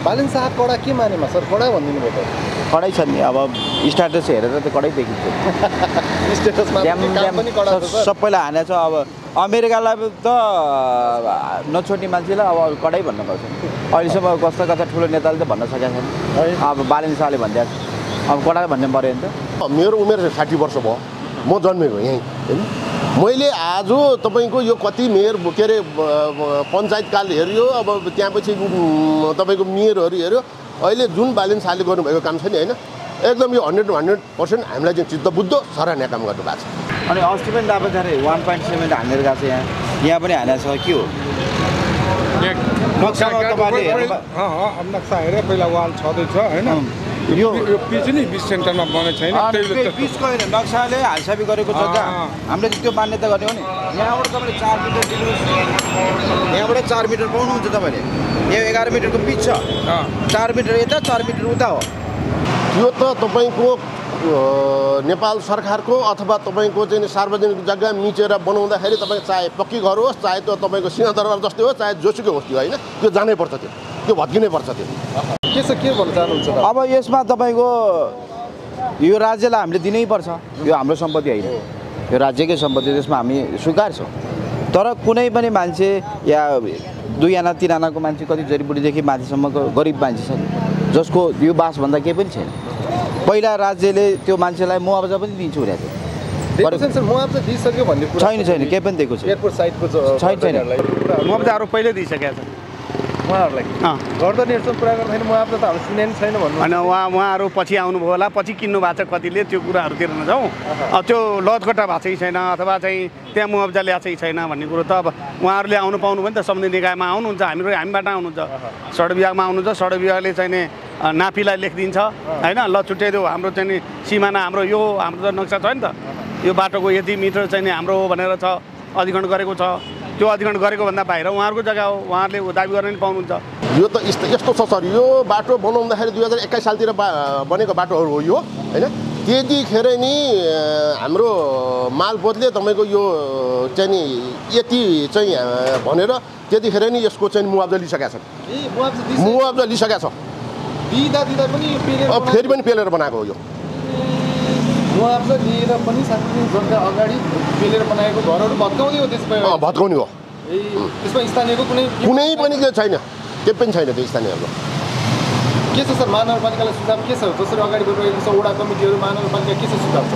बालिन शाह कडा के मानेमा सर कडा भनिदिनु भयो त कडै छ नि अब स्ट्याटस हेरेर त कडै देखिन्छ स्टेटसमा पनि कडा छ सर सबैलाई हानेछ अब अमेरिकालाई त नछोड्ने मान्छेलाई अब कडै भन्नुपर्छ अहिलेसम्म कस्ता कस्ता ठुलो नेताले त भन्न सकेका छैन अब बालिन शाहले भनिदिएको अब कडा भन्ने पऱ्यो नि त मेरो उमेर 60 वर्ष भयो म जन्मेको यहीँ हैन मैले आज तपाईको यो कति मेयर के अरे पञ्चायतकाल हेऱ्यो अब त्यहाँपछि तपाईको मेयरहरू हेऱ्यो अहिले जुन बालिन शाहले गर्नुभएको काम छ नि हैन एकदम यो 100% हामीलाई चाहिँ चित्त बुझ्दो सराहनीय काम गर्नु भएको छ अनि अस्ति पनि दाबेचारे 1.7 हानेर गएको छ यहाँ पनि हानेको छ के हो नक्सामा तपाईले अब नक्सा हेरे पहिला वाल छँदैछ हैन यो पिच नि 20 सेन्टरमा बनेको छैन पिचको हैन नक्साले हालसाबी गरेको छ हामीले त्यो मान्यता गर्ने हो नि यहाँबाट तपाईले 4 मिटर दिनुहोस् यहाँबाट 4 मिटर पाउनुहुन्छ तपाईले यो 11 मिटरको पिच छ 4 मिटर यता 4 मिटर उता हो यो त तपाईको नेपाल सरकारको अथवा तपाईको चाहिँ सार्वजनिक जग्गा मिचेर बनाउँदाखेरि तपाई चाहे पक्की घर होस् चाहे त्यो तपाईको सिंहदरबार जस्तै होस् चाहे जोसुकै होस् त्यो हैन त्यो जानै पर्छ त्यो भत्किनै पर्छ त्यो के छ के भन्न चाहनुहुन्छ त अब यसमा तपाईको यो राज्यलाई हामीले दिनै पर्छ यो हाम्रो सम्पत्ति हैन यो राज्यकै सम्पत्ति त्यसमा हामी स्वीकार छौं तर कुनै पनि मान्छे या 2 आना 3 आनाको मान्छे कति जडीबुटीदेखि माथिसम्मको गरिब मान्छे छ जसको यो बास भन्दा केही पनि छैन पहिला राज्यले त्यो मान्छेलाई मुआवजा पनि दिन्छु भनेको थियो दिन्छ सर मुआवजा दिइसक्यो भन्ने कुरा छैन केही पनि दिएको छैन एयरपोर्ट साइडको छैन मुआवजाहरु पहिले दिइसकेको छ उहाँहरुलाई गर्दनीहरुसँग कुरा गर्दाखेरि मुआवजा त हामीले सुने नि छैन भन्नु अनि उहाँहरु पछि आउनुभयो होला पछि किन्नु भएको छ कतिले त्यो कुराहरुतिर नजाउँ त्यो लजकट्टा भएको चाहिँ छैन अथवा चाहिँ त्यहाँ मुआवजा ल्याएको चाहिँ छैन भन्ने कुरो त अब उहाँहरुले आउनु पाउनु पनि त सम्बन्धित निकायमा आउनुहुन्छ हामीबाट आउनुहुन्छ सडक विभागमा आउनुहुन्छ सडक विभागले चाहिँ नि नापीलाई लेखिदिन्छ हैन ल छुट्याइदेऊ हाम्रो चाहिँ नि सिमाना हाम्रो यो हाम्रो त नक्सा छ नि त यो बाटोको यति मिटर चाहिँ नि हाम्रो भनेर छ अधिग्रहण गरेको छ त्यो अधिग्रहण गरेको भन्दा बाहिर उहाँहरुको जग्गा हो उहाँहरुले दाबी गर्न नि पाउनुहुन्छ यो त यस्तो छ सर यो बाटो बनाउँदाखेरि 2021 सालतिर बनेको बाटोहरु हो यो हैन त्यतिखेर नि हाम्रो मालपोतले तपाईको यो चाहिँ नि यति चाहिँ भनेर त्यतिखेर नि यसको चाहिँ मुआवजा लिइसकेका छन् मुआवजा लिइसकेका छ दिदा पनि फेरि पनि पेलेर बनाएको हो यो मुआवजा लिएर पनि साथै जग्गा अगाडि पेलेर बनाएको घरहरु भत्काउने हो त्यसमा भत्काउने हो त्यसमा स्थानीयको कुनै पनि छैन के पनि छैन त्यो स्थानीयहरुको के छ सर महानगरपालिकालाई सुझाव के छ जसरी अगाडि बढिरहेको छ वडा कमिटीहरु महानगरपालिका के छ सुझाव छ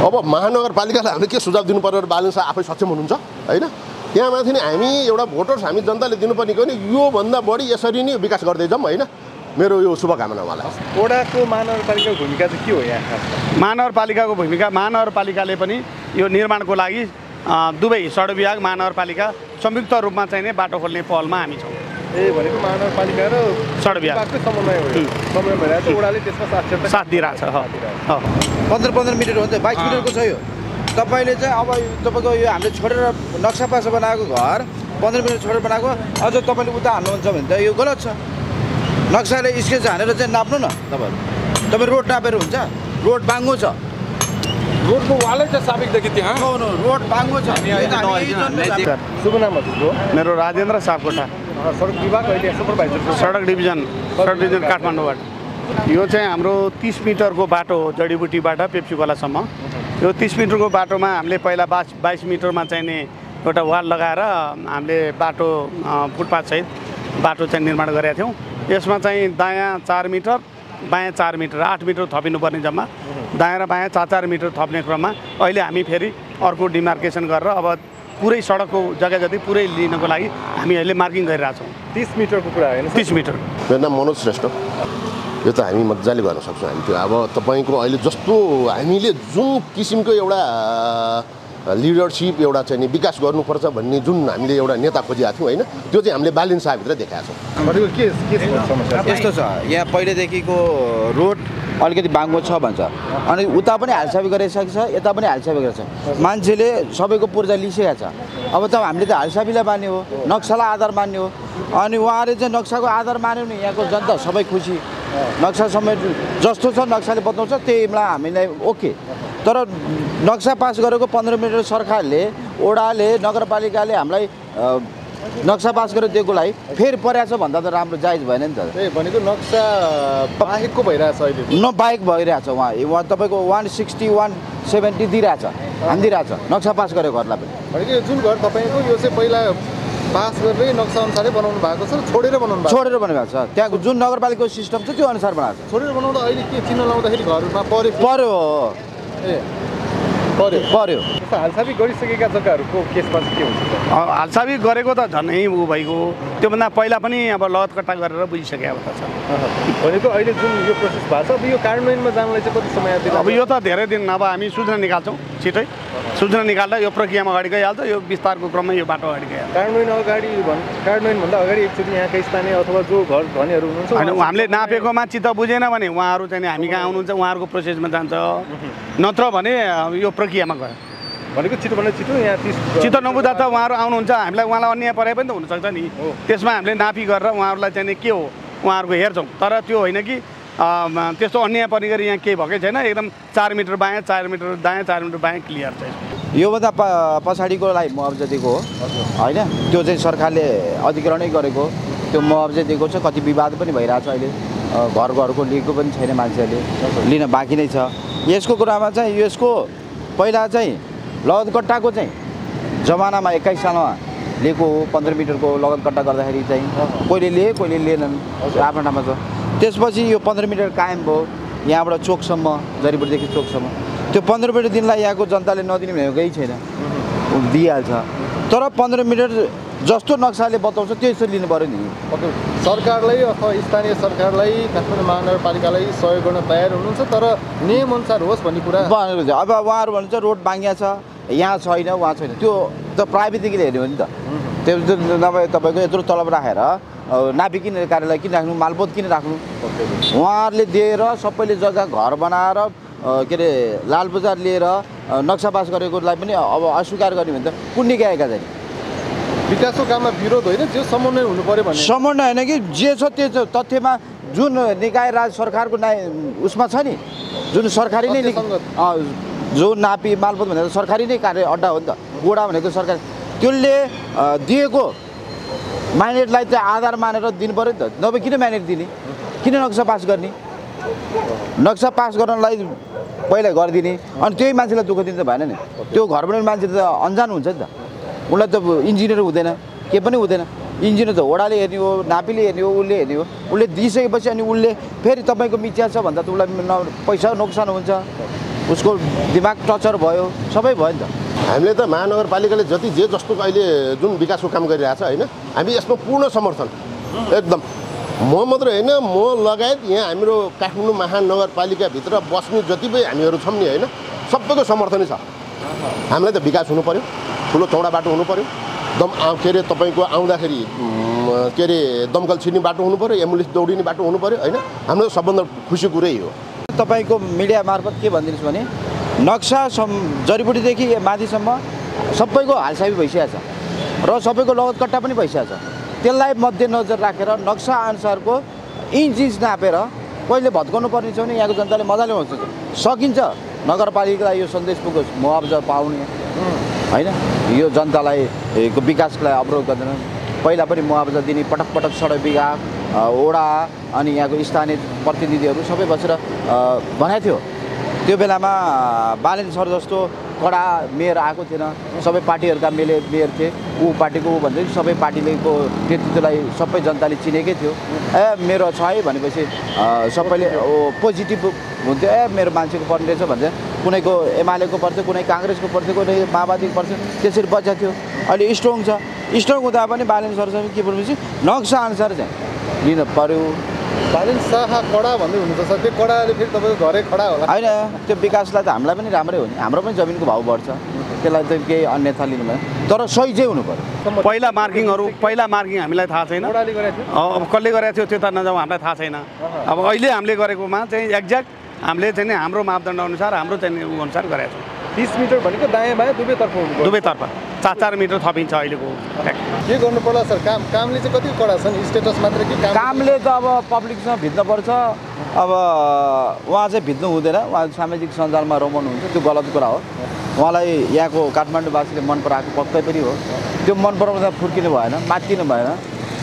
अब महानगरपालिकालाई हामीले के सुझाव दिनु पर्यो बालिन शाह आफै सक्षम हुनुहुन्छ हैन त्यहाँ माथि नि हामी एउटा भोटर्स हामी जनताले दिनुपर्ने हो नि यो भन्दा बढी यसरी नै विकास गर्दै जाऊँ हैन मेरो यो शुभकामना उहाँलाई वडाको महानगरपालिकाको भूमिका चाहिँ के हो यहाँ महानगरपालिकाको भूमिका महानगरपालिकाले पनि यो निर्माणको लागि दुवै सडक विभाग महानगरपालिका संयुक्त रूपमा चाहिँ नै बाटो खोल्ने पहलमा हामी छौँ भनेको महानगरपालिका र सडक विभागको समन्वय हो समन्वय भइरहेको छ वडाले त्यसमा साथ दिइरहेछ 15 मिटर हो नि त 22 मिटरको छ यो तपाईले चाहिँ अब तपाईको यो हामीले छोडेर नक्सा पास बनाएको घर 15 मिटर छोडेर बनाएको अझ तपाईले उता हाल्नुहुन्छ भने त यो गलत छ नक्साले स्केच हानेर चाहिँ नाप्नु न तपाईँ रोड नापेर हुन्छ रोड बाङ्गो छ रोडको वालै छ साबिकदेखि त्यहाँ रोड बाङ्गो छ शुभ नाम हजुरको मेरो राजेन्द्र सापकोटा सडक विभाग अहिले सुपरभाइजर सडक डिभिजन काठमाडौँबाट यो चाहिँ हाम्रो 30 मिटरको बाटो हो जडीबुटीबाट पेप्सी खोलासम्म यो 30 मिटरको बाटोमा हामीले पहिला 22 मिटरमा चाहिँ नि एउटा वाल लगाएर हामीले बाटो फुटपाथ सहित बाटो चाहिँ निर्माण गरेका थियौँ यसमा चाहिँ दायाँ 4 मिटर बायाँ 4 मिटर 8 मिटर थपिनुपर्ने जम्मा दायाँ र बायाँ 4 मिटर थप्ने क्रममा अहिले हामी फेरि अर्को डिमार्केसन गरेर अब पुरै सडकको जग्गा जति पुरै लिनको लागि हामी अहिले मार्किङ गरिरहेछौँ 30 मिटरको कुरा हैन 30 मिटर मेरो नाम मनोज श्रेष्ठ यो त हामी मजाले गर्न सक्छौँ हामी त्यो अब तपाईको अहिले जस्तो हामीले जुन किसिमको एउटा लिडरशिप एउटा चाहिँ नि विकास गर्नुपर्छ भन्ने जुन हामीले एउटा नेता खोजेका थियौँ हैन त्यो चाहिँ हामीले बालिन शाहभित्र देखाएको छौँ भनेको के समस्या यस्तो छ यहाँ पहिलेदेखिको रोड अलिकति बाङ्गो छ भन्छ अनि उता पनि हालसाबी गरिसकेको छ यता पनि हालसाबी गरेको छ मान्छेले सबैको पूर्जा लिइसकेको छ अब त हामीले त हालसाबीलाई मान्ने हो नक्सालाई आधार मान्ने हो अनि उहाँले चाहिँ नक्साको आधार मान्यो नि यहाँको जनता सबै खुसी नक्सा समेत जस्तो छ नक्साले बताउँछ त्यहीमा हामीलाई ओके तर नक्सा पास गरेको 15 मिटर सरकारले ओडाले नगरपालिकाले हामीलाई नक्सा पास गरेर दिएकोलाई फेरि परेछ भन्दा त राम्रो जायज भएन नि त। त्यही भनेको नक्सा बाहेकको भइरहेछ अहिले बाहेक भइरहेछ उहाँ तपाईँको 160 170 दिइरहेछ हानिदिइरहेछ नक्सा पास गरेको घरलाई पनि। भनेको यो जुन घर तपाईँको यो चाहिँ पहिला पास गरेर नक्सा अनुसारै बनाउनु भएको छ छोडेर बनाउनु भएको छोडेर बनाएको छ त्यहाँको जुन नगरपालिकाको सिस्टम छ त्यो अनुसार बनाएको छ। छोडेर बनाउँदा अहिले के चिन्ह लाउँदाखेरि घरमा पर्यो ए पर्यो हालसाबी गरिसकेका जग्गाहरूको केसमा चाहिँ के हुन्छ हालसाबी गरेको त झनै ऊ भइगयो त्योभन्दा पहिला पनि अब लगत कट्टा गरेर बुझिसके अवस्था छ। भनेको अहिले जुन यो प्रोसेस भएको छ अब यो कार्यान्वयनमा जानलाई चाहिँ कति समय लाग्छ? अब यो त धेरै दिन अब हामी सूचना निकाल्छौँ छिटै सूचना निकाल्दा यो प्रक्रियामा अगाडि गइहाल्छ यो विस्तारको क्रममा यो बाटो अगाडि गइहाल्छ। कार्यान्वयनभन्दा अगाडि एकचोटि यहाँका स्थानीय अथवा जो घर धनीहरू हुनुहुन्छ होइन हामीले नापेकोमा चित्त बुझेन भने उहाँहरू चाहिँ हामी कहाँ आउनुहुन्छ उहाँहरूको प्रोसेसमा जान्छ नत्र भने यो प्रक्रियामा गयो भनेको छिटोभन्दा छिटो यहाँ चित्त नबुझ्दा त उहाँहरू आउनुहुन्छ हामीलाई उहाँलाई अन्याय परे पनि त हुनसक्छ नि त्यसमा हामीले नापी गरेर उहाँहरूलाई चाहिँ के हो उहाँहरूको हेर्छौँ तर त्यो होइन कि त्यस्तो अन्याय पर्ने गरी यहाँ केही भएकै छैन एकदम 4 मिटर बायाँ 4 मिटर दायाँ 4 मिटर बायाँ क्लियर छ। योभन्दा पछाडिकोलाई मुआवजा दिएको हो होइन त्यो चाहिँ सरकारले अधिग्रहणै गरेको त्यो मुआवजा दिएको छ। कति विवाद पनि भइरहेछ अहिले घर घरको लिएको पनि छैन मान्छेहरूले लिन बाँकी नै छ। यसको कुरामा चाहिँ यसको पहिला चाहिँ लगत कट्टाको चाहिँ जमानामा 21 सालमा लिएको हो 15 मिटरको लगत कट्टा गर्दाखेरि चाहिँ कोहीले लिए कोहीले लिएनन् आफ्नो ठाउँमा छ। त्यसपछि यो 15 मिटर कायम भयो यहाँबाट चोकसम्म जरीबुटीदेखि चोकसम्म त्यो 15 मिटर दिनलाई यहाँको जनताले नदिने भनेको केही छैन दिइहाल्छ तर 15 मिटर जस्तो नक्साले बताउँछ त्यसरी लिनु पऱ्यो नि। सरकारलाई अथवा स्थानीय सरकारलाई काठमाडौँ महानगरपालिकालाई सहयोग गर्न तयार हुनुहुन्छ तर नियमअनुसार होस् भन्ने कुरा अब उहाँहरू भन्नुहुन्छ रोड बाङ्गिया छ यहाँ छैन उहाँ छैन त्यो त प्राविधिकले हेर्ने हो नि त त्यो नभए तपाईँको यत्रो तलब राखेर नापी किन कार्यालय किन राख्नु मालपोत किन राख्नु उहाँहरूले दिएर सबैले जग्गा घर बनाएर के अरे लाल बजार लिएर नक्सा पास गरेकोलाई पनि अब अस्वीकार गर्ने भने त कुन निकायका चाहिँ विकासको काममा विरोध होइन जो समन्वय हुनु पर्यो भन्ने समन्वय होइन कि जे छ त्यो छ तथ्यमा जुन निकाय राज सरकारको उसमा छ नि जुन सरकारी नै जो नापी मालपोत भनेको सरकारी नै कार्य अड्डा हो नि त गोडा भनेको सरकार त्यसले दिएको म्यान्डेटलाई चाहिँ आधार मानेर दिनु पऱ्यो नि त नभए किन म्यान्डेट दिने किन नक्सा पास गर्ने नक्सा पास गर्नलाई पहिला गरिदिने अनि त्यही मान्छेलाई दुःख दिनु त भएन नि त्यो घर बनाउने मान्छे त अन्जान हुन्छ नि त उसलाई त इन्जिनियर हुँदैन के पनि हुँदैन इन्जिनियर त वडाले हेर्ने हो नापीले हेर्ने हो उसले हेर्ने हो उसले दिइसकेपछि अनि उसले फेरि तपाईँको मिच्या छ भन्दा त उसलाई पैसा नोक्सान हुन्छ उसको दिमाग टचर भयो सबै भयो नि त। हामीले त महानगरपालिकाले जति जे जस्तो अहिले जुन विकासको काम गरिरहेछ होइन हामी यसमा पूर्ण समर्थन एकदम म मात्र होइन म लगायत यहाँ हाम्रो काठमाडौँ महानगरपालिकाभित्र बस्ने जति पनि हामीहरू छौँ नि होइन सबैको समर्थनै छ। हामीलाई त विकास हुनु पऱ्यो ठुलो चौडा बाटो हुनु पऱ्यो के अरे तपाईँको आउँदाखेरि के अरे दमकल छिर्ने बाटो हुनु पऱ्यो एम्बुलेन्स दौडिने बाटो हुनु पऱ्यो होइन हाम्रो सबभन्दा खुसी कुरै हो। तपाईँको मिडिया मार्फत के भनिदिनुहोस् भने नक्सा जडीबुटीदेखि माथिसम्म सबैको हालसाबी भइसकेको छ र सबैको लगत कट्टा पनि भइसकेको छ त्यसलाई मध्यनजर राखेर नक्सा अनुसारको इन्च नापेर कहिले भत्काउनु पर्ने छ भने यहाँको जनताले मजाले सकिन्छ नगरपालिकालाई यो सन्देश पुगोस् मुआवजा पाउने होइन यो जनतालाई विकासको लागि अवरोध गर्दैन पहिला पनि मुआवजा दिने पटक पटक सडक विभाग वडा अनि यहाँको स्थानीय प्रतिनिधिहरू सबै बसेर भनेको थियो त्यो बेलामा बालेन सर जस्तो कडा मेयर आएको थिएन सबै पार्टीहरूका मेयर थिए ऊ पार्टीको ऊ भन्दै सबै पार्टीलेको नेतृत्वलाई सबै जनताले चिनेकै थियो मेरो छ है भनेपछि सबैले पोजिटिभ हुन्थ्यो मेरो मान्छेको पर्ने रहेछ भन्छ कुनैको एमालेको पर्थ्यो कुनै काङ्ग्रेसको पर्थ्यो कुनै माओवादीको पर्थ्यो त्यसरी बच्चा थियो अहिले स्ट्रङ छ स्ट्रङ हुँदा पनि बालेन सरसँग के भनेपछि नक्सा अनुसार चाहिँ लिन पर्यो। बालेन शाह कडा भन्दै हुनुहुन्छ त्यो कडाले फेरि तपाईँको घरै खडा होला होइन त्यो विकासलाई त हामीलाई पनि राम्रै हो नि हाम्रो पनि जमिनको भाउ बढ्छ त्यसलाई त केही अन्यथा लिनु भएन तर सही चाहिँ हुनु पर्यो। पहिला मार्किङ हामीलाई थाहा छैन अब कसले गरेको थियो त्यो त नजाउँ हामीलाई थाहा छैन अब अहिले हामीले गरेकोमा चाहिँ एक्ज्याक्ट हामीले चाहिँ हाम्रो मापदण्ड अनुसार हाम्रो चाहिँ ऊ अनुसार गरेका छौँ। 30 मिटर भनेको दायाँ बायाँ दुवैतर्फ हुनु दुवैतर्फ 4 मिटर थपिन्छ अहिलेको के गर्नु पर्ला सर कामले चाहिँ कति कडा छ नि स्टेटस मात्रै कि कामले त अब पब्लिकसँग भिड्नुपर्छ अब उहाँ चाहिँ भिड्नु हुँदैन उहाँ सामाजिक सञ्जालमा रमाउनुहुन्छ त्यो गलत कुरा हो उहाँलाई यहाँको काठमाडौँवासीले मन पराएको पक्कै पनि हो। त्यो मन पराउँदा फुर्किनु भएन, मात्तिनु भएन।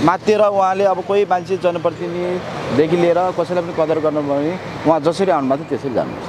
मात्तिएर उहाँले अब कोही मान्छे जनप्रतिनिधिदेखि लिएर कसैलाई पनि कदर गर्नु भयो भने उहाँ जसरी आउनुभएको थियो त्यसरी जानुपर्छ।